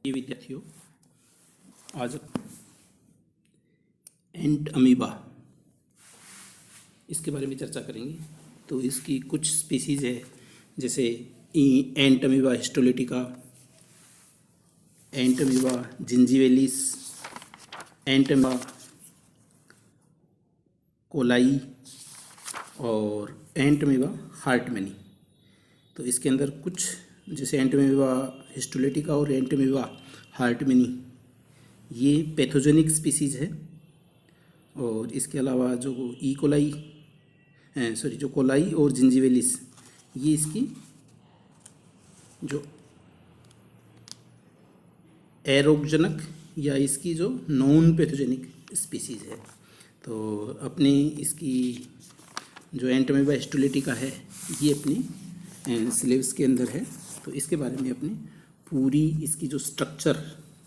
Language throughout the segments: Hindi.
ये विद्यार्थियों, आज एंट अमीबा इसके बारे में चर्चा करेंगे। तो इसकी कुछ स्पीसीज़ है, जैसे एंट अमीबा हिस्टोलिटिका, एंट अमीबा जिंजीवेलिस, एंट अमीबा कोलाई और एंट अमीबा हार्टमनी। तो इसके अंदर कुछ जैसे एंट अमीबा हिस्टोलिटिका और एंट अमीबा हार्टमनी ये पैथोजेनिक स्पीसीज़ है। और इसके अलावा जो जो कोलाई और जिंजीवेलिस ये इसकी जो एरोगजनक या इसकी जो नॉन पैथोजेनिक स्पीसीज़ है। तो अपनी इसकी जो एंट अमीबा हिस्टोलिटिका है ये अपनी सिलेबस के अंदर है। तो इसके बारे में अपनी पूरी इसकी जो स्ट्रक्चर,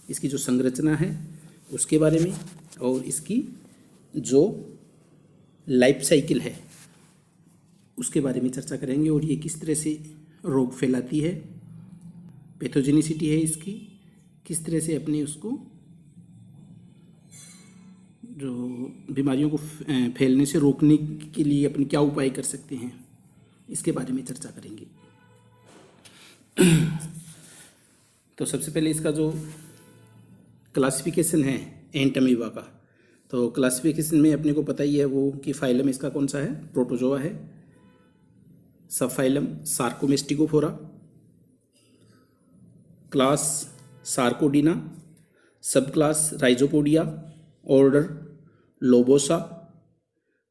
इसकी जो संरचना है उसके बारे में और इसकी जो लाइफ साइकिल है उसके बारे में चर्चा करेंगे। और ये किस तरह से रोग फैलाती है, पैथोजेनिसिटी है इसकी, किस तरह से अपने उसको जो बीमारियों को फैलने से रोकने के लिए अपने क्या उपाय कर सकते हैं, इसके बारे में चर्चा करेंगे। तो सबसे पहले इसका जो क्लासिफिकेशन है एंट अमीबा का, तो क्लासिफिकेशन में अपने को पता ही है वो कि फाइलम इसका कौन सा है, प्रोटोजोआ है। सब फाइलम सार्कोमेस्टिकोफोरा, क्लास सार्कोडीना, सब क्लास राइजोपोडिया, ऑर्डर लोबोसा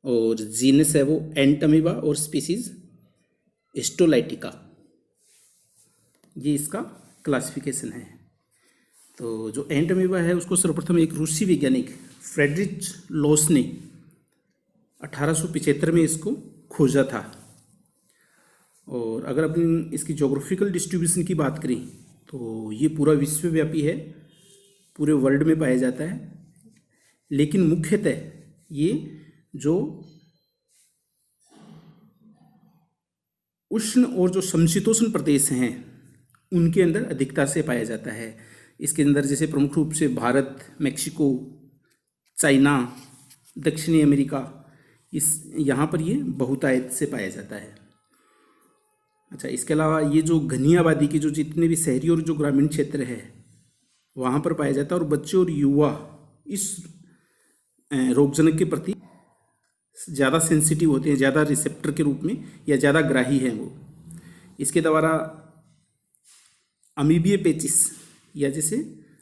और जीनस है वो एंट अमीबा और स्पीसीज हिस्टोलाइटिका। ये इसका क्लासिफिकेशन है। तो जो एंट अमीबा है उसको सर्वप्रथम एक रूसी वैज्ञानिक फ्रेडरिच लॉस ने 1875 में इसको खोजा था। और अगर अपन इसकी ज्योग्राफिकल डिस्ट्रीब्यूशन की बात करें तो ये पूरा विश्वव्यापी है, पूरे वर्ल्ड में पाया जाता है। लेकिन मुख्यतः ये जो उष्ण और जो समशीतोष्ण प्रदेश हैं उनके अंदर अधिकता से पाया जाता है। इसके अंदर जैसे प्रमुख रूप से भारत, मेक्सिको, चाइना, दक्षिणी अमेरिका, यहाँ पर ये बहुतायत से पाया जाता है। अच्छा, इसके अलावा ये जो घनी आबादी की जो जितने भी शहरी और जो ग्रामीण क्षेत्र है वहाँ पर पाया जाता है। और बच्चे और युवा इस रोगजनक के प्रति ज़्यादा सेंसिटिव होते हैं, ज़्यादा रिसेप्टर के रूप में या ज़्यादा ग्राही हैं वो। इसके द्वारा अमीबिया पेचिस या जैसे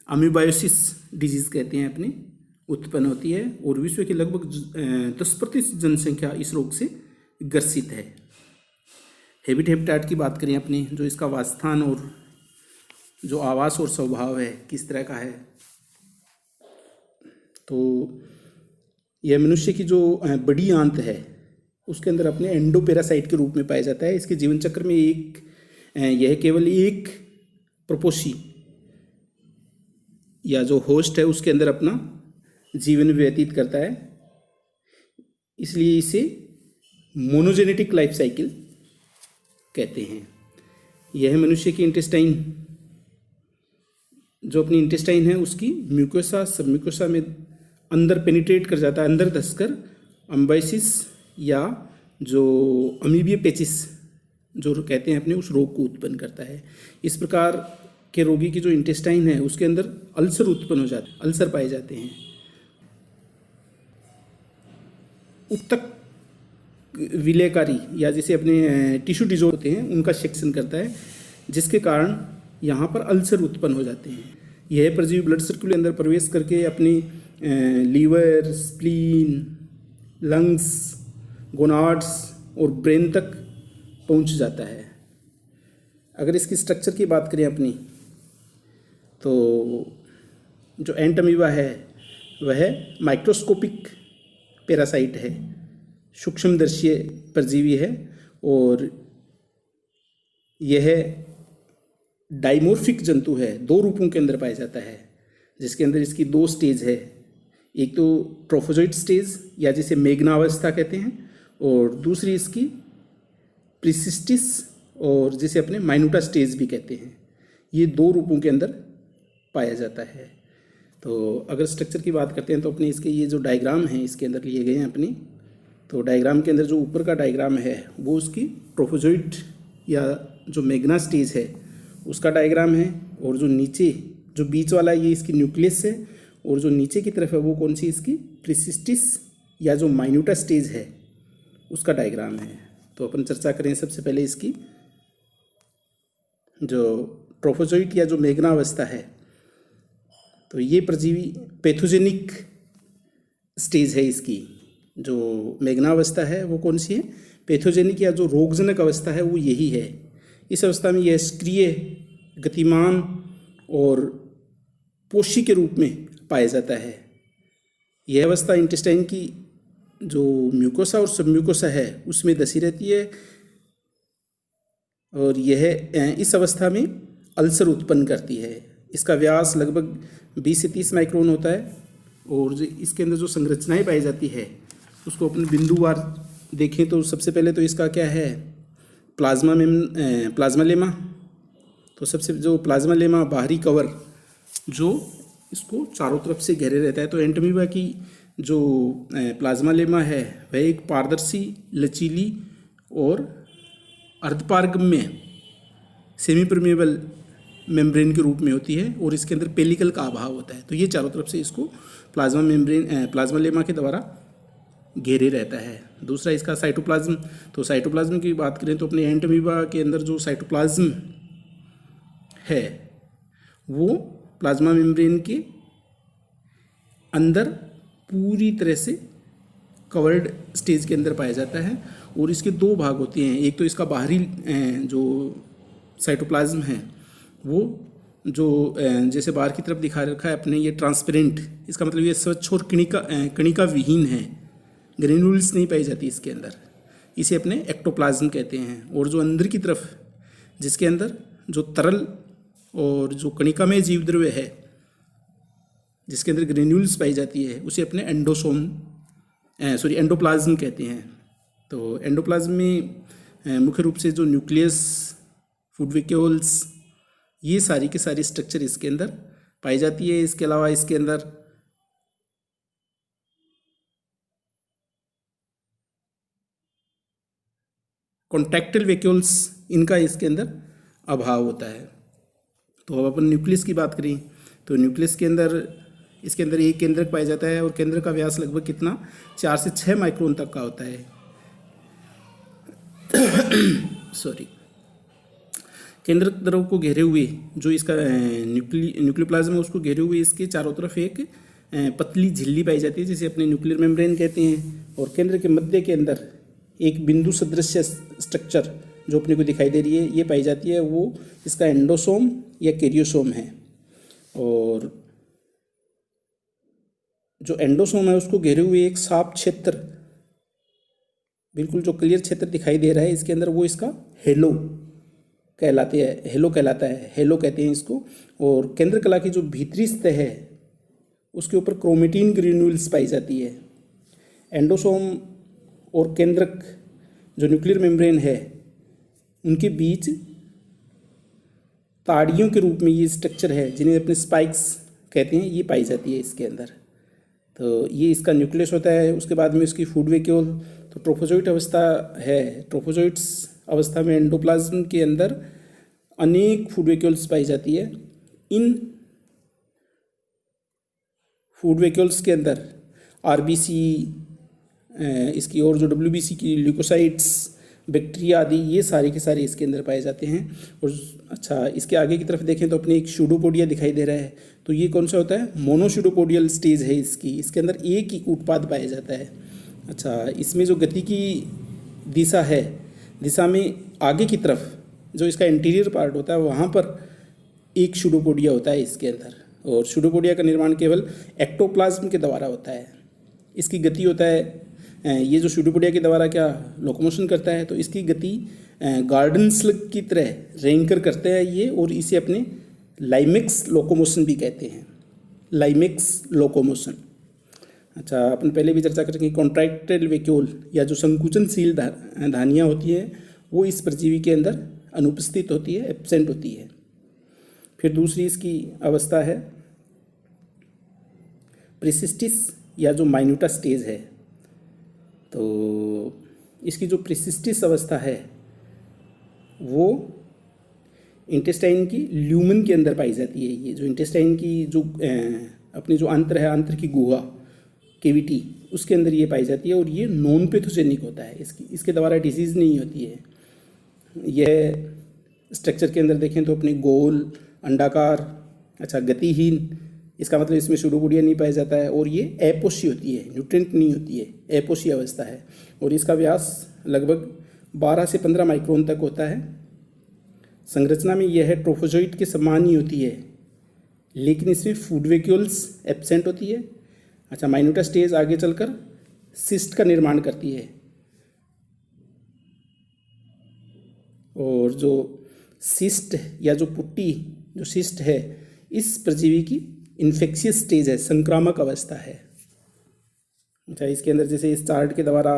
अमीबायोसिस डिजीज़ कहते हैं अपने उत्पन्न होती है। और विश्व की लगभग 10% जनसंख्या इस रोग से ग्रसित है। हैबिटेट की बात करें अपने, जो इसका वासस्थान और जो आवास और स्वभाव है किस तरह का है, तो यह मनुष्य की जो बड़ी आंत है उसके अंदर अपने एंडोपेरासाइट के रूप में पाया जाता है। इसके जीवन चक्र में यह केवल एक प्रोपोसी या जो होस्ट है उसके अंदर अपना जीवन व्यतीत करता है। इसलिए इसे मोनोजेनेटिक लाइफ साइकिल कहते हैं। यह मनुष्य की इंटेस्टाइन, जो अपनी इंटेस्टाइन है उसकी म्यूकोसा, सबम्यूकोसा में अंदर पेनिट्रेट कर जाता है, अंदर धंसकर अम्बाइसिस या जो अमीबिया पेचिस जो कहते हैं अपने उस रोग को उत्पन्न करता है। इस प्रकार के रोगी की जो इंटेस्टाइन है उसके अंदर अल्सर उत्पन्न हो जाते हैं, अल्सर पाए जाते हैं। उत्तक विलेयकारी या जैसे अपने टिश्यू डिजॉर्डर होते हैं उनका सेक्शन करता है, जिसके कारण यहाँ पर अल्सर उत्पन्न हो जाते हैं। यह परजीवी ब्लड सर्कुल के अंदर प्रवेश करके अपनी लीवर, स्प्लीन, लंग्स, गोनाड्स और ब्रेन तक पहुँच जाता है। अगर इसकी स्ट्रक्चर की बात करें अपनी, तो जो एंट अमीबा है वह माइक्रोस्कोपिक पैरासाइट है, सूक्ष्मदर्शीय परजीवी है। और यह डाइमोर्फिक जंतु है, दो रूपों के अंदर पाया जाता है, जिसके अंदर इसकी दो स्टेज है। एक तो ट्रोफोजोइट स्टेज या जिसे मेघनावस्था कहते हैं, और दूसरी इसकी प्रिसिस्टिस और जिसे अपने माइनूटा स्टेज भी कहते हैं। ये दो रूपों के अंदर पाया जाता है। तो अगर स्ट्रक्चर की बात करते हैं तो अपने इसके ये जो डायग्राम हैं इसके अंदर लिए गए हैं अपनी, तो डायग्राम के अंदर जो ऊपर का डायग्राम है वो उसकी ट्रोफोजोइट या जो मैग्ना स्टेज है उसका डायग्राम है, और जो नीचे जो बीच वाला ये इसकी न्यूक्लियस है, और जो नीचे की तरफ है वो कौन सी इसकी प्रिसिस्टिस या जो माइन्यूटा स्टेज है उसका डायग्राम है। तो अपन चर्चा करें सबसे पहले इसकी जो ट्रोफोजोइट या जो मैग्ना अवस्था है, तो ये परजीवी पैथोजेनिक स्टेज है इसकी। जो मैग्ना अवस्था है वो कौन सी है, पैथोजेनिक या जो रोगजनक अवस्था है वो यही है। इस अवस्था में यह सक्रिय, गतिमान और पोषी के रूप में पाया जाता है। यह अवस्था इंटेस्टाइन की जो म्यूकोसा और सबम्यूकोसा है उसमें धसी रहती है, और यह इस अवस्था में अल्सर उत्पन्न करती है। इसका व्यास लगभग 20 से 30 माइक्रोन होता है, और जो इसके अंदर जो संरचनाएं पाई जाती है उसको अपन बिंदुवार देखें तो सबसे पहले तो इसका क्या है, प्लाज्मा लेमा। तो सबसे जो प्लाज्मा लेमा बाहरी कवर जो इसको चारों तरफ से घेरे रहता है, तो एंटमीबा की जो प्लाज्मा लेमा है वह एक पारदर्शी, लचीली और अर्धपारगम्य सेमी परमेबल मेम्ब्रेन के रूप में होती है, और इसके अंदर पेलिकल का अभाव होता है। तो ये चारों तरफ से इसको प्लाज्मा लेमा के द्वारा घेरे रहता है। दूसरा इसका साइटोप्लाज्म। तो साइटोप्लाज्म की बात करें तो अपने एंटमीबा के अंदर जो साइटोप्लाज्म है वो प्लाज्मा मेम्ब्रेन के अंदर पूरी तरह से कवर्ड स्टेज के अंदर पाया जाता है, और इसके दो भाग होते हैं। एक तो इसका बाहरी जो साइटोप्लाज्म है वो जो जैसे बाहर की तरफ दिखा रखा है अपने, ये ट्रांसपेरेंट, इसका मतलब ये स्वच्छ और कणिका विहीन है, ग्रेन्यूल्स नहीं पाई जाती इसके अंदर, इसे अपने एक्टोप्लाज्म कहते हैं। और जो अंदर की तरफ जिसके अंदर जो तरल और जो कणिकामय जीवद्रव्य है जिसके अंदर ग्रेन्यूल्स पाई जाती है उसे अपने एंडोप्लाज्म कहते हैं। तो एंडोप्लाज्म में मुख्य रूप से जो न्यूक्लियस, फूड वैक्यूल्स, ये सारी के सारी स्ट्रक्चर इसके अंदर पाई जाती है। इसके अलावा इसके अंदर कॉन्ट्रैक्टाइल वैक्यूल्स, इनका इसके अंदर अभाव होता है। तो अब अपन न्यूक्लियस की बात करें तो न्यूक्लियस के अंदर इसके अंदर एक केंद्रक पाया जाता है, और केंद्र का व्यास लगभग कितना 4 से 6 माइक्रोन तक का होता है। केंद्रक द्रव को घेरे हुए जो इसका न्यूक्लियोप्लाज्म है उसको घेरे हुए इसके चारों तरफ एक पतली झिल्ली पाई जाती है जिसे अपने न्यूक्लियर मेम्ब्रेन कहते हैं, और केंद्र के मध्य के अंदर एक बिंदु सदृश स्ट्रक्चर जो अपने को दिखाई दे रही है ये पाई जाती है, वो इसका एंडोसोम या कैरियोसोम है। और जो एंडोसोम है उसको घेरे हुए एक साफ क्षेत्र, बिल्कुल जो क्लियर क्षेत्र दिखाई दे रहा है इसके अंदर, वो इसका हेलो कहलाता है, हेलो कहते हैं इसको। और केंद्र कला की जो भीतरी सतह है उसके ऊपर क्रोमेटिन ग्रेन्यूल्स पाई जाती है। एंडोसोम और केंद्रक जो न्यूक्लियर मेम्ब्रेन है उनके बीच ताड़ियों के रूप में ये स्ट्रक्चर है जिन्हें अपने स्पाइक्स कहते हैं, ये पाई जाती है इसके अंदर। तो ये इसका न्यूक्लियस होता है। उसके बाद में इसकी फूड वैक्यूल, तो ट्रोफोजोइट अवस्था है। ट्रोफोजोइट्स अवस्था में एंडोप्लाज्म के अंदर अनेक फूड वैक्यूल्स पाई जाती है। इन फूड वैक्यूल्स के अंदर आरबीसी, इसकी और जो डब्ल्यूबीसी की ल्यूकोसाइट्स, बैक्टीरिया आदि ये सारे के सारे इसके अंदर पाए जाते हैं। और अच्छा, इसके आगे की तरफ देखें तो अपने एक स्यूडोपोडिया दिखाई दे रहा है, तो ये कौन सा होता है, मोनोस्यूडोपोडियल स्टेज है इसकी। इसके अंदर एक ही कूटपाद पाया जाता है। अच्छा, इसमें जो गति की दिशा है, दिशा में आगे की तरफ जो इसका इंटीरियर पार्ट होता है वहाँ पर एक स्यूडोपोडिया होता है इसके अंदर, और स्यूडोपोडिया का निर्माण केवल एक्टोप्लाज्म के द्वारा होता है। इसकी गति होता है, ये जो स्यूडोपोडिया के द्वारा क्या लोकोमोशन करता है, तो इसकी गति गार्डन स्लग की तरह रेंकर करते हैं ये, और इसे अपने लाइमेक्स लोकोमोशन भी कहते हैं, लाइमेक्स लोकोमोशन। अच्छा, अपन पहले भी चर्चा करेंगे कॉन्ट्रैक्टाइल वैक्यूल या जो संकुचनशील धानियाँ होती हैं वो इस परजीवी के अंदर अनुपस्थित होती है, एब्सेंट होती है। फिर दूसरी इसकी अवस्था है प्रिसिस्टिस या जो माइन्यूटा स्टेज है। तो इसकी जो प्रिसिस्टिस अवस्था है वो इंटेस्टाइन की ल्यूमन के अंदर पाई जाती है। ये जो इंटेस्टाइन की जो अपनी जो आंत्र है, आंत्र की गुहा केविटी, उसके अंदर ये पाई जाती है और ये नॉन पैथोजेनिक होता है। इसके द्वारा डिजीज़ नहीं होती है। यह स्ट्रक्चर के अंदर देखें तो अपनी गोल, अंडाकार, अच्छा गतिहीन, इसका मतलब इसमें शुरू नहीं पाया जाता है। और ये एपोसी होती है, न्यूट्रेंट नहीं होती है, एपोसी अवस्था है। और इसका व्यास लगभग 12 से 15 माइक्रोन तक होता है। संरचना में यह है ट्रोफोजोइट के समान ही होती है, लेकिन इसमें फूड वैक्यूल्स एब्सेंट होती है। अच्छा, माइन्यूटा स्टेज आगे चलकर सिस्ट का निर्माण करती है। और जो सिस्ट या जो पुट्टी, जो सिस्ट है, इस परजीवी की इन्फेक्शियस स्टेज है, संक्रामक अवस्था है। अच्छा, इसके अंदर जैसे इस चार्ट के द्वारा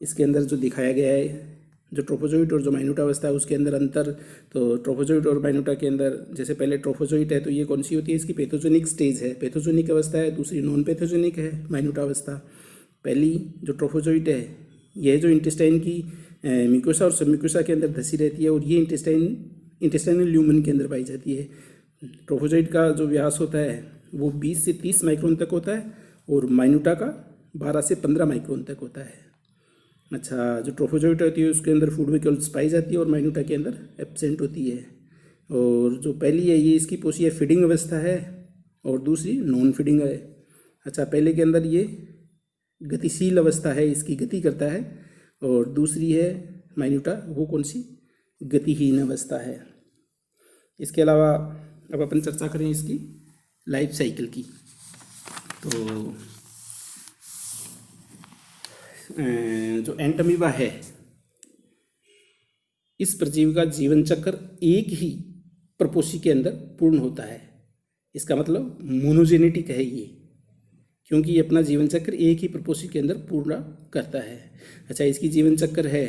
इसके अंदर जो दिखाया गया है, जो ट्रोफोजोइट और जो माइन्यूटा अवस्था है उसके अंदर अंतर। तो ट्रोफोजोइट और माइन्यूटा के अंदर जैसे पहले ट्रोफोजोइट है तो ये कौन सी होती है, इसकी पैथोजेनिक स्टेज है, पैथोजेनिक अवस्था है। दूसरी नॉन पैथोजेनिक है माइन्यूटा अवस्था। पहली जो ट्रोफोजोइट है यह जो इंटेस्टाइन की म्यूकोसा और सबम्यूकोसा के अंदर धसी रहती है और ये इंटेस्टाइनल ल्यूमन के अंदर पाई जाती है। ट्रोफोजोइट का जो व्यास होता है वो 20 से 30 माइक्रोन तक होता है और माइन्यूटा का 12 से 15 माइक्रोन तक होता है। अच्छा, जो ट्रोफोजोइट होती है उसके अंदर फूड वैक्यूल्स पाई जाती है और माइन्यूटा के अंदर एब्सेंट होती है। और जो पहली है ये इसकी पोषीय फीडिंग अवस्था है और दूसरी नॉन फीडिंग है। अच्छा, पहले के अंदर ये गतिशील अवस्था है, इसकी गति करता है, और दूसरी है माइन्यूटा, वो कौन सी, गतिहीन अवस्था है। इसके अलावा अब अपन चर्चा करें इसकी लाइफ साइकिल की। तो जो एंटमीबा है, इस परजीवी का जीवन चक्र एक ही प्रपोसी के अंदर पूर्ण होता है। इसका मतलब मोनोजेनेटिक है ये, क्योंकि ये अपना जीवन चक्र एक ही प्रपोसी के अंदर पूर्ण करता है। अच्छा, इसकी जीवन चक्र है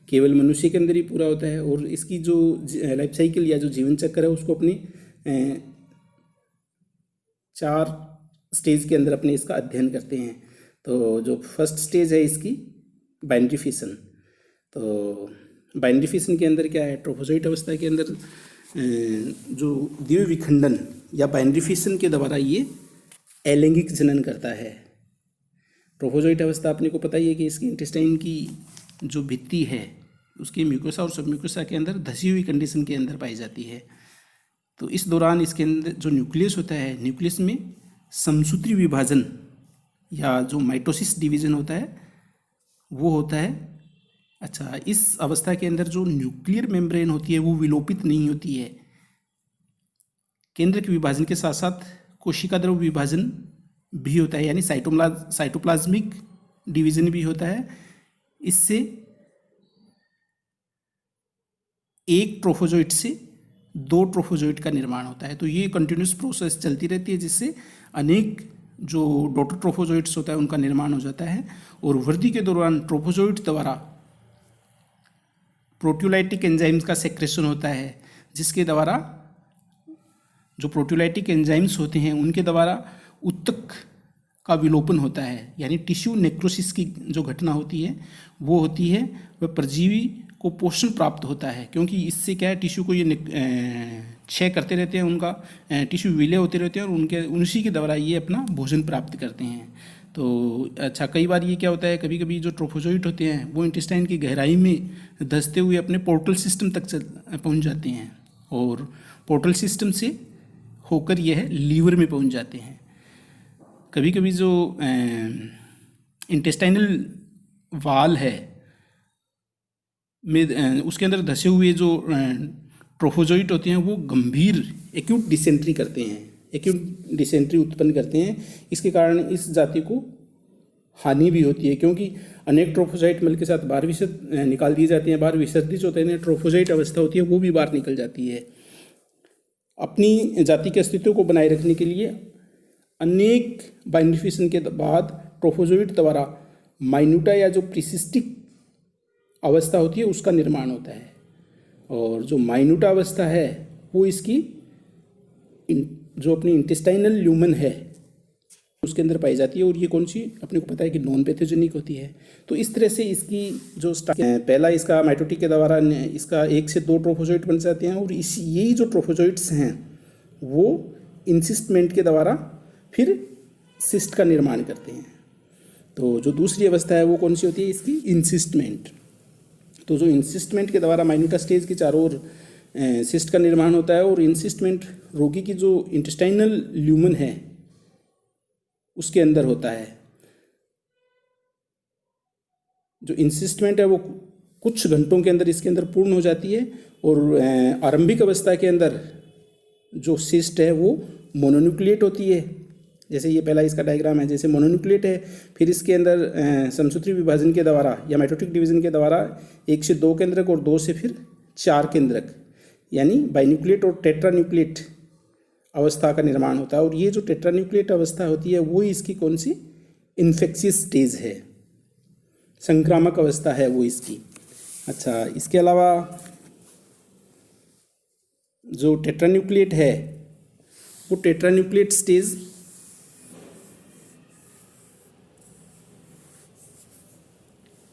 केवल मनुष्य के अंदर ही पूरा होता है। और इसकी जो लाइफ साइकिल या जो जीवन चक्र है उसको अपने 4 स्टेज के अंदर अपने इसका अध्ययन करते हैं। तो जो फर्स्ट स्टेज है इसकी बाइनरी फिशन। तो बाइनरी फिशन के अंदर क्या है, ट्रोफोजोइट अवस्था के अंदर जो द्वितीय विखंडन या बाइनरी फिशन के द्वारा ये अलैंगिक जनन करता है। ट्रोफोजोइट अवस्था अपने को पता ही है कि इसकी इंटेस्टाइन की जो भित्ति है उसकी म्यूकोसा और सबम्यूकोसा के अंदर धसी हुई कंडीशन के अंदर पाई जाती है। तो इस दौरान इसके अंदर जो न्यूक्लियस होता है, न्यूक्लियस में समसूत्री विभाजन या जो माइटोसिस डिवीजन होता है वो होता है। अच्छा, इस अवस्था के अंदर जो न्यूक्लियर मेम्ब्रेन होती है वो विलोपित नहीं होती है। केंद्रक विभाजन के साथ साथ कोशिका द्रव विभाजन भी होता है, यानी साइटोप्लाज्मिक डिवीजन भी होता है। इससे एक ट्रोफोजोइट से 2 ट्रोफोजोइट का निर्माण होता है। तो ये कंटिन्यूस प्रोसेस चलती रहती है, जिससे अनेक जो डॉटर ट्रोफोजोइट्स होता है उनका निर्माण हो जाता है। और वृद्धि के दौरान ट्रोफोजोइट द्वारा प्रोटियोलाइटिक एंजाइम्स का सेक्रेशन होता है, जिसके द्वारा जो प्रोटियोलाइटिक एंजाइम्स होते हैं उनके द्वारा उत्तक का विलोपन होता है, यानी टिश्यू नेक्रोसिस की जो घटना होती है वो होती है। वह परजीवी को पोषण प्राप्त होता है, क्योंकि इससे क्या है, टिश्यू को ये क्षय करते रहते हैं, उनका टिश्यू विलय होते रहते हैं और उसी के द्वारा ये अपना भोजन प्राप्त करते हैं। तो अच्छा, कई बार ये क्या होता है, कभी कभी जो ट्रोफोजोइट होते हैं वो इंटेस्टाइन की गहराई में धंसते हुए अपने पोर्टल सिस्टम तक पहुंच जाते हैं और पोर्टल सिस्टम से होकर यह लीवर में पहुंच जाते हैं। कभी कभी जो इंटेस्टाइनल वाल है में उसके अंदर धसे हुए जो ट्रोफोजोइट होते हैं वो गंभीर एक्यूट डिसेंट्री करते हैं, एक्यूट डिसेंट्री उत्पन्न करते हैं। इसके कारण इस जाति को हानि भी होती है, क्योंकि अनेक ट्रोफोजोइट मल के साथ बाहर निकाल दी जाती हैं। बाहर विसर्जित होते हैं, ट्रोफोजोइट अवस्था होती है वो भी बाहर निकल जाती है। अपनी जाति के अस्तित्व को बनाए रखने के लिए अनेक बाइनरी फिशन के बाद ट्रोफोजोइट द्वारा माइन्यूटा या जो प्रीसिस्टिक अवस्था होती है उसका निर्माण होता है। और जो माइन्यूटा अवस्था है वो इसकी जो अपनी इंटेस्टाइनल ल्यूमन है उसके अंदर पाई जाती है, और ये कौन सी अपने को पता है कि नॉन पैथोजेनिक होती है। तो इस तरह से इसकी जो पहला इसका माइटोटिक के द्वारा इसका 1 से 2 ट्रोफोजोइट बन जाते हैं, और इस यही जो ट्रोफोजोइट्स हैं वो इंसिस्टमेंट के द्वारा फिर सिस्ट का निर्माण करते हैं। तो जो दूसरी अवस्था है वो कौन सी होती है इसकी, इंसिस्टमेंट। तो जो इंसिस्टमेंट के द्वारा माइन्यूटा स्टेज के चारों ओर सिस्ट का निर्माण होता है, और इंसिस्टमेंट रोगी की जो इंटेस्टाइनल ल्यूमन है उसके अंदर होता है। जो इंसिस्टमेंट है वो कुछ घंटों के अंदर इसके अंदर पूर्ण हो जाती है, और आरंभिक अवस्था के अंदर जो सिस्ट है वो मोनोन्यूक्लिएट होती है। जैसे ये पहला इसका डायग्राम है, जैसे मोनोन्यूक्लिएट है, फिर इसके अंदर समसूत्री विभाजन के द्वारा या माइटोटिक डिवीजन के द्वारा 1 से 2 केंद्रक और 2 से फिर 4 केंद्रक यानी बाइन्यूक्लिएट और टेट्रान्यूक्लिएट अवस्था का निर्माण होता है। और ये जो टेट्रान्यूक्लिएट अवस्था होती है वो इसकी कौन सी, इन्फेक्शियस स्टेज है, संक्रामक अवस्था है वो इसकी। अच्छा, इसके अलावा जो टेट्रान्यूक्लिएट है वो टेट्रान्यूक्लिएट स्टेज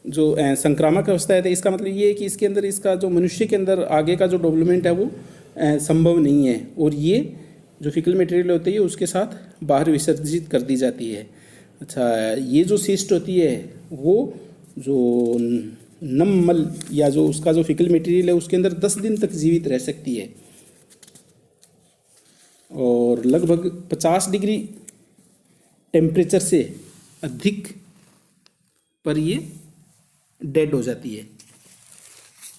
जो संक्रामक अवस्था है, तो इसका मतलब ये है कि इसके अंदर इसका जो मनुष्य के अंदर आगे का जो डेवलपमेंट है वो संभव नहीं है, और ये जो फिकल मटेरियल होती है उसके साथ बाहर विसर्जित कर दी जाती है। अच्छा, ये जो सिस्ट होती है वो जो नम या जो उसका जो फिकल मटेरियल है उसके अंदर 10 दिन तक जीवित रह सकती है, और लगभग 50 डिग्री टेम्परेचर से अधिक पर ये डेड हो जाती है।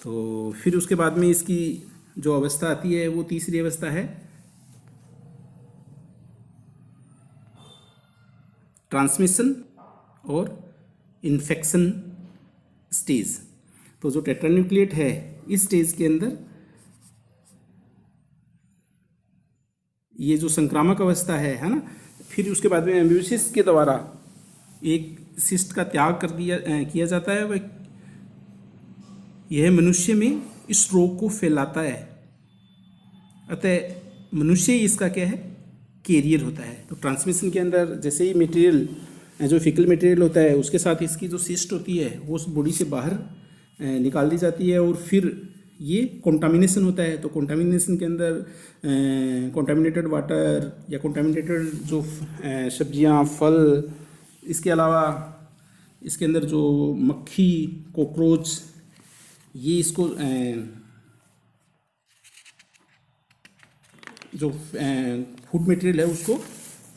तो फिर उसके बाद में इसकी जो अवस्था आती है वो तीसरी अवस्था है ट्रांसमिशन और इन्फेक्शन स्टेज। तो जो टेट्रान्यूक्लिएट है इस स्टेज के अंदर ये जो संक्रामक अवस्था है ना, फिर उसके बाद में एम्ब्यूसिस के द्वारा एक सिस्ट का त्याग कर किया जाता है। वह यह मनुष्य में इस रोग को फैलाता है, अतः मनुष्य ही इसका क्या है, कैरियर होता है। तो ट्रांसमिशन के अंदर जैसे ही मटेरियल जो फिकल मटेरियल होता है उसके साथ इसकी जो सिस्ट होती है वो उस बॉडी से बाहर निकाल दी जाती है, और फिर ये कॉन्टामिनेशन होता है। तो कॉन्टामिनेशन के अंदर कॉन्टामिनेटेड वाटर या कॉन्टामिनेटेड जो सब्जियां, फल, इसके अलावा इसके अंदर जो मक्खी, कॉकरोच, ये इसको जो फूड मटेरियल है उसको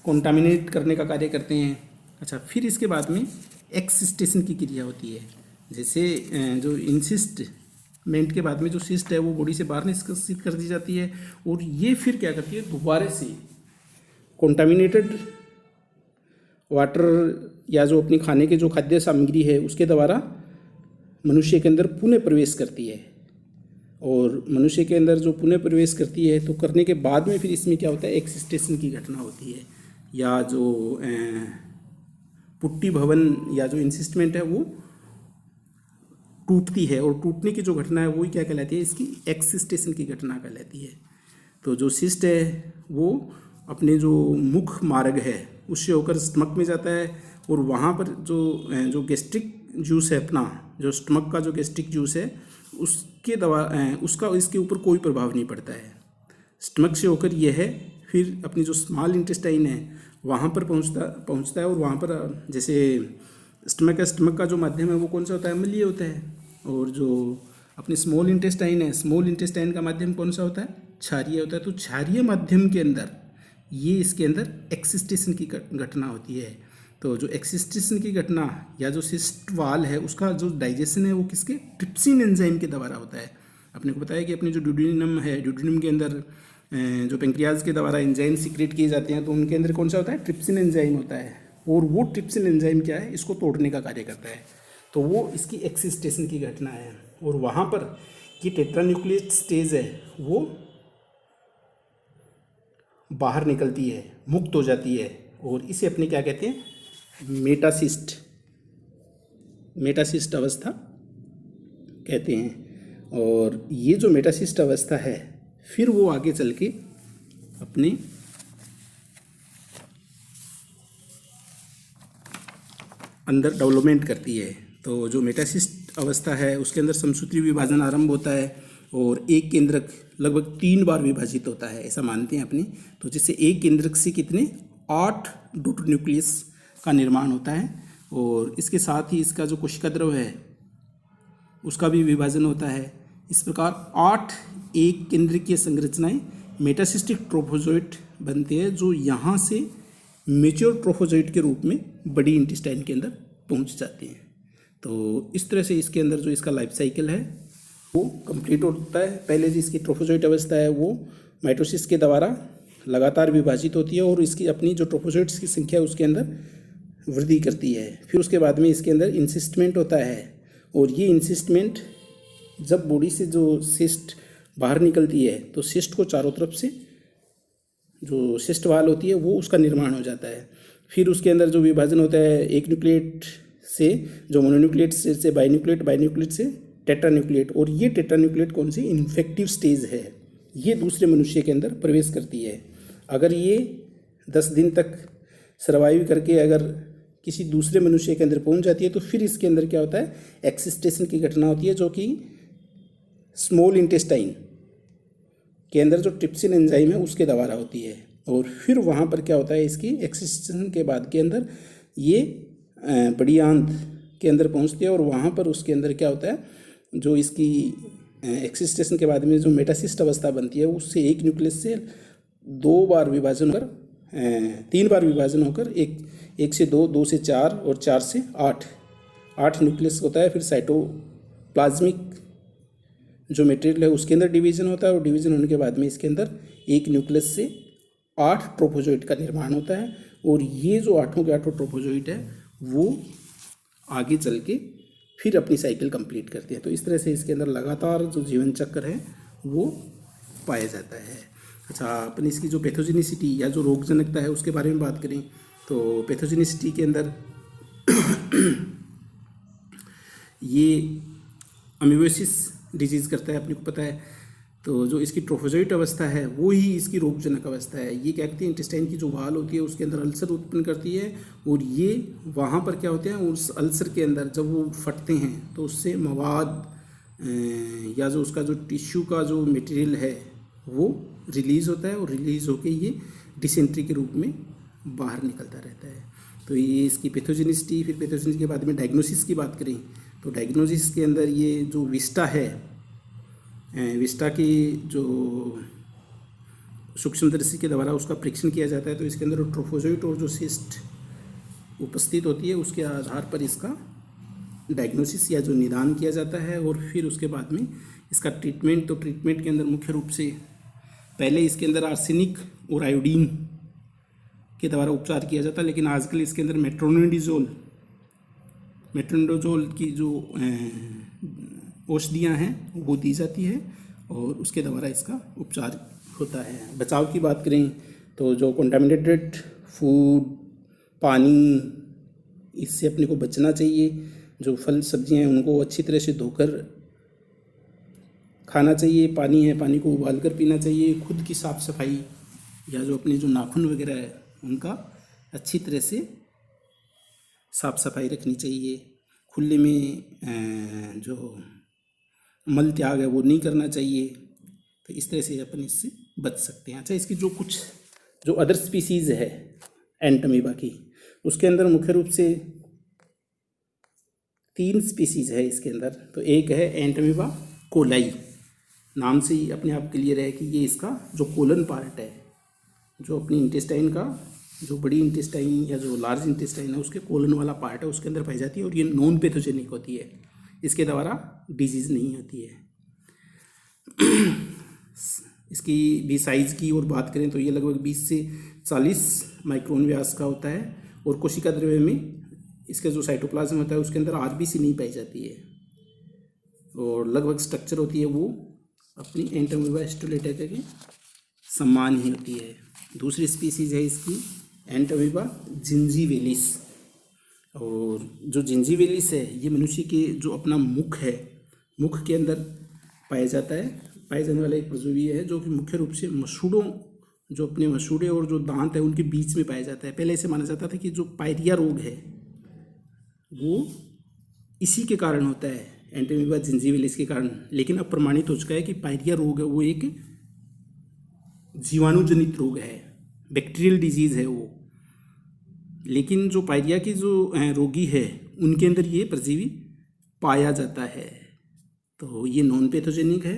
कॉन्टामिनेट करने का कार्य करते हैं। अच्छा, फिर इसके बाद में एक्सिस्टेशन की क्रिया होती है। जैसे जो इंसिस्टमेंट के बाद में जो सिस्ट है वो बॉडी से बाहर निष्कासित कर दी जाती है, और ये फिर क्या करती है, दोबारा से कॉन्टामिनेटेड वाटर या जो अपनी खाने के जो खाद्य सामग्री है उसके द्वारा मनुष्य के अंदर पुनः प्रवेश करती है। और मनुष्य के अंदर जो पुनः प्रवेश करती है तो करने के बाद में फिर इसमें क्या होता है, एक्सिस्टेशन की घटना होती है, या जो पुट्टी भवन या जो इंसिस्टमेंट है वो टूटती है, और टूटने की जो घटना है वही क्या कहलाती है, इसकी एक्सिस्टेशन की घटना कहलाती है। तो जो सिस्ट है वो अपने जो मुख मार्ग है उससे होकर स्टमक में जाता है, और वहाँ पर जो गैस्ट्रिक जूस है, अपना जो स्टमक का जो गैस्ट्रिक जूस है उसके उसका इसके ऊपर कोई प्रभाव नहीं पड़ता है। स्टमक से होकर यह है फिर अपनी जो स्मॉल इंटेस्टाइन है वहाँ पर पहुँचता है, और वहाँ पर जैसे स्टमक का जो माध्यम है वो कौन सा होता है, अम्लीय होता है, और जो अपनी स्मॉल इंटेस्टाइन है, स्मॉल इंटेस्टाइन का माध्यम कौन सा होता है, क्षारीय होता है। तो क्षारीय माध्यम के अंदर ये इसके अंदर एक्सिस्टेशन की घटना होती है। तो जो एक्सिस्टेशन की घटना या जो सिस्ट वाल है उसका जो डाइजेशन है वो किसके, ट्रिप्सिन एंजाइम के द्वारा होता है। अपने को पता है कि अपनी जो ड्यूडेनम है, ड्यूडेनम के अंदर जो पेंक्रियाज के द्वारा एंजाइम सीक्रेट किए जाते हैं, तो उनके अंदर कौन सा होता है, ट्रिप्सिन एंजाइम होता है, और वो ट्रिप्सिन एंजाइम क्या है, इसको तोड़ने का कार्य करता है। तो वो इसकी एक्सिस्टेशन की घटना है, और वहाँ पर ये टेट्रान्यूक्लिएट स्टेज है वो बाहर निकलती है, मुक्त हो जाती है, और इसे अपने क्या कहते हैं, मेटासिस्ट अवस्था कहते हैं। और ये जो मेटासिस्ट अवस्था है फिर वो आगे चल के अपने अंदर डेवलपमेंट करती है। तो जो मेटासिस्ट अवस्था है उसके अंदर समसूत्री विभाजन आरंभ होता है और एक केंद्रक लगभग 3 बार विभाजित होता है, ऐसा मानते हैं अपनी। तो जिससे एक केंद्रक से कितने 8 डोटर न्यूक्लियस का निर्माण होता है और इसके साथ ही इसका जो कोशिका द्रव है उसका भी विभाजन होता है। इस प्रकार 8 एक केंद्रकीय संरचनाएं मेटासिस्टिक ट्रोफोजोइट बनते हैं, जो यहाँ से मेच्योर ट्रोफोजोइट के रूप में बड़ी इंटेस्टाइन के अंदर पहुँच जाती हैं। तो इस तरह से इसके अंदर जो इसका लाइफ साइकिल है वो कंप्लीट होता है। पहले जो इसकी ट्रोफोजोइट अवस्था है वो माइटोसिस के द्वारा लगातार विभाजित होती है और इसकी अपनी जो ट्रोफोजोइट्स की संख्या उसके अंदर वृद्धि करती है। फिर उसके बाद में इसके अंदर इंसिस्टमेंट होता है और ये इंसिस्टमेंट जब बॉडी से जो सिस्ट बाहर निकलती है तो सिस्ट को चारों तरफ से जो सिस्ट वाल होती है वो उसका निर्माण हो जाता है। फिर उसके अंदर जो विभाजन होता है एक न्यूक्लिएट से जो मोनोन्यूक्लिएट से बाइन्यूक्लिएट, बाइन्यूक्लिएट से टेट्रान्यूक्लिएट, और ये टेट्रान्यूक्लिएट कौन सी इन्फेक्टिव स्टेज है, ये दूसरे मनुष्य के अंदर प्रवेश करती है। अगर ये 10 दिन तक सर्वाइव करके अगर किसी दूसरे मनुष्य के अंदर पहुंच जाती है तो फिर इसके अंदर क्या होता है, एक्सिस्टेशन की घटना होती है, जो कि स्मॉल इंटेस्टाइन के अंदर जो ट्रिप्सिन एंजाइम है उसके द्वारा होती है। और फिर वहाँ पर क्या होता है, इसकी एक्सिस्टेशन के बाद के अंदर ये बड़ी आंत के अंदर पहुँचती है और वहाँ पर उसके अंदर क्या होता है, जो इसकी एक्सिस्टेशन के बाद में जो मेटासिस्ट अवस्था बनती है उससे एक न्यूक्लियस से 2 बार विभाजन होकर 3 बार विभाजन होकर एक से 2, 2 से 4 और 4 से 8 न्यूक्लियस होता है। फिर साइटोप्लाज्मिक जो मटेरियल है उसके अंदर डिवीजन होता है और डिवीजन होने के बाद में इसके अंदर एक न्यूक्लियस से 8 ट्रोफोजोइट का निर्माण होता है और ये जो 8 के 8 ट्रोफोजोइट है वो आगे चल के फिर अपनी साइकिल कंप्लीट करती है। तो इस तरह से इसके अंदर लगातार जो जीवन चक्र है वो पाया जाता है। अच्छा, अपन इसकी जो पैथोजेनिसिटी या जो रोगजनकता है उसके बारे में बात करें तो पैथोजेनिसिटी के अंदर ये अमीबोसिस डिजीज़ करता है, अपने को पता है। तो जो इसकी ट्रोफोजोइट अवस्था है वो ही इसकी रोगजनक अवस्था है। ये क्या कहते हैं, इंटेस्टाइन की जो वाल होती है उसके अंदर अल्सर उत्पन्न करती है और ये वहाँ पर क्या होते हैं, उस अल्सर के अंदर जब वो फटते हैं तो उससे मवाद या जो उसका जो टिश्यू का जो मटेरियल है वो रिलीज़ होता है और रिलीज़ होके ये डिसेंट्री के रूप में बाहर निकलता रहता है। तो ये इसकी पैथोजेनिसिटी। फिर पैथोजेनिसिटी के बाद में डायग्नोसिस की बात करें तो डायग्नोसिस के अंदर ये जो विस्टा है, विस्टा की जो सूक्ष्मदर्शी के द्वारा उसका परीक्षण किया जाता है तो इसके अंदर ट्रोफोजोइट और जो सिस्ट उपस्थित होती है उसके आधार पर इसका डायग्नोसिस या जो निदान किया जाता है। और फिर उसके बाद में इसका ट्रीटमेंट, तो ट्रीटमेंट के अंदर मुख्य रूप से पहले इसके अंदर आर्सेनिक और आयोडीन के द्वारा उपचार किया जाता है, लेकिन आजकल इसके अंदर मेट्रोनिडाजोल की जो औषधियाँ हैं वो दी जाती है और उसके द्वारा इसका उपचार होता है। बचाव की बात करें तो जो कंटामिनेटेड फूड, पानी, इससे अपने को बचना चाहिए। जो फल सब्जियां हैं उनको अच्छी तरह से धोकर खाना चाहिए। पानी है, पानी को उबाल कर पीना चाहिए। खुद की साफ़ सफाई या जो अपने जो नाखून वगैरह है उनका अच्छी तरह से साफ़ सफाई रखनी चाहिए। खुले में जो मल त्याग है वो नहीं करना चाहिए। तो इस तरह से अपन इससे बच सकते हैं। अच्छा, इसकी जो कुछ जो अदर स्पीसीज़ है एंटमीबा की, उसके अंदर मुख्य रूप से 3 स्पीसीज़ है इसके अंदर। तो एक है एंटमीबा कोलाई, नाम से ही अपने आप क्लियर है कि ये इसका जो कोलन पार्ट है, जो अपनी इंटेस्टाइन का जो बड़ी इंटेस्टाइन या जो लार्ज इंटेस्टाइन है उसके कोलन वाला पार्ट है उसके अंदर पाई जाती है और ये नॉन पैथोजेनिक होती है। इसके द्वारा डिजीज़ नहीं होती है। इसकी भी साइज़ की और बात करें तो ये लगभग 20 से 40 माइक्रोन व्यास का होता है और कोशिका द्रव्य में इसका जो साइटोप्लाज्म होता है उसके अंदर आरबीसी नहीं पाई जाती है और लगभग स्ट्रक्चर होती है वो अपनी एंटमीबा हिस्टोलेटा के समान ही होती है। दूसरी स्पीसीज़ है इसकी एंटमीबा जिंजीवेलिस, और जो जिंजीवेलिस है ये मनुष्य के जो अपना मुख है, मुख के अंदर पाया जाता है पाए जाने वाला एक परजीवी है जो कि मुख्य रूप से मसूड़ों, जो अपने मसूड़े और जो दांत है उनके बीच में पाया जाता है। पहले ऐसे माना जाता था कि जो पायरिया रोग है वो इसी के कारण होता है, एंटीमीबा जिंजीविलिस के कारण, लेकिन अब प्रमाणित हो चुका है कि पायरिया रोग है वो एक जीवाणुजनित रोग है, बैक्टीरियल डिजीज़ है वो। लेकिन जो पायरिया की जो रोगी है उनके अंदर ये परजीवी पाया जाता है, तो ये नॉन पैथोजेनिक है।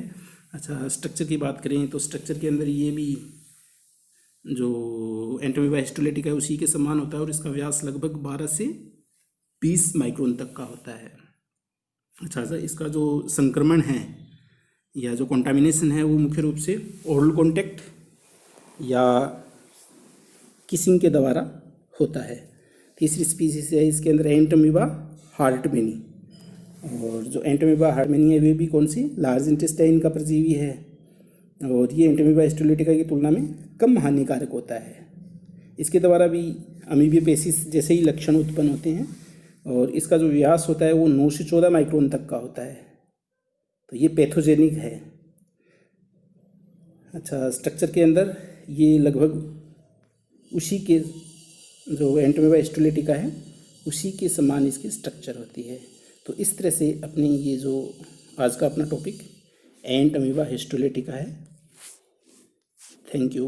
अच्छा, स्ट्रक्चर की बात करें तो स्ट्रक्चर के अंदर ये भी जो एंटीमीबा हिस्टोलिटिका है उसी के समान होता है और इसका व्यास लगभग 12 से 20 माइक्रोन तक का होता है। अच्छा, इसका जो संक्रमण है या जो कॉन्टामिनेशन है वो मुख्य रूप से ओरल कॉन्टैक्ट या किसिंग के द्वारा होता है। तीसरी स्पीसीज है इसके अंदर एंटीमीबा हार्टमेनी, और जो एंटीमीबा हार्टमेनी है वे भी कौन सी, लार्ज इंटेस्टाइन का परजीवी है, और ये एंटीमीबा हिस्टोलिटिका की तुलना में कम हानिकारक होता है। इसके द्वारा भी अमीबियोपेसिस जैसे ही लक्षण उत्पन्न होते हैं, और इसका जो व्यास होता है वो 9 से 14 माइक्रोन तक का होता है, तो ये पैथोजेनिक है। अच्छा, स्ट्रक्चर के अंदर ये लगभग उसी के जो एंटीमीबा हिस्टोलिटिका है उसी के समान इसकी स्ट्रक्चर होती है। तो इस तरह से अपनी ये जो आज का अपना टॉपिक एंटीमीबा हिस्टोलिटिका है। Thank you.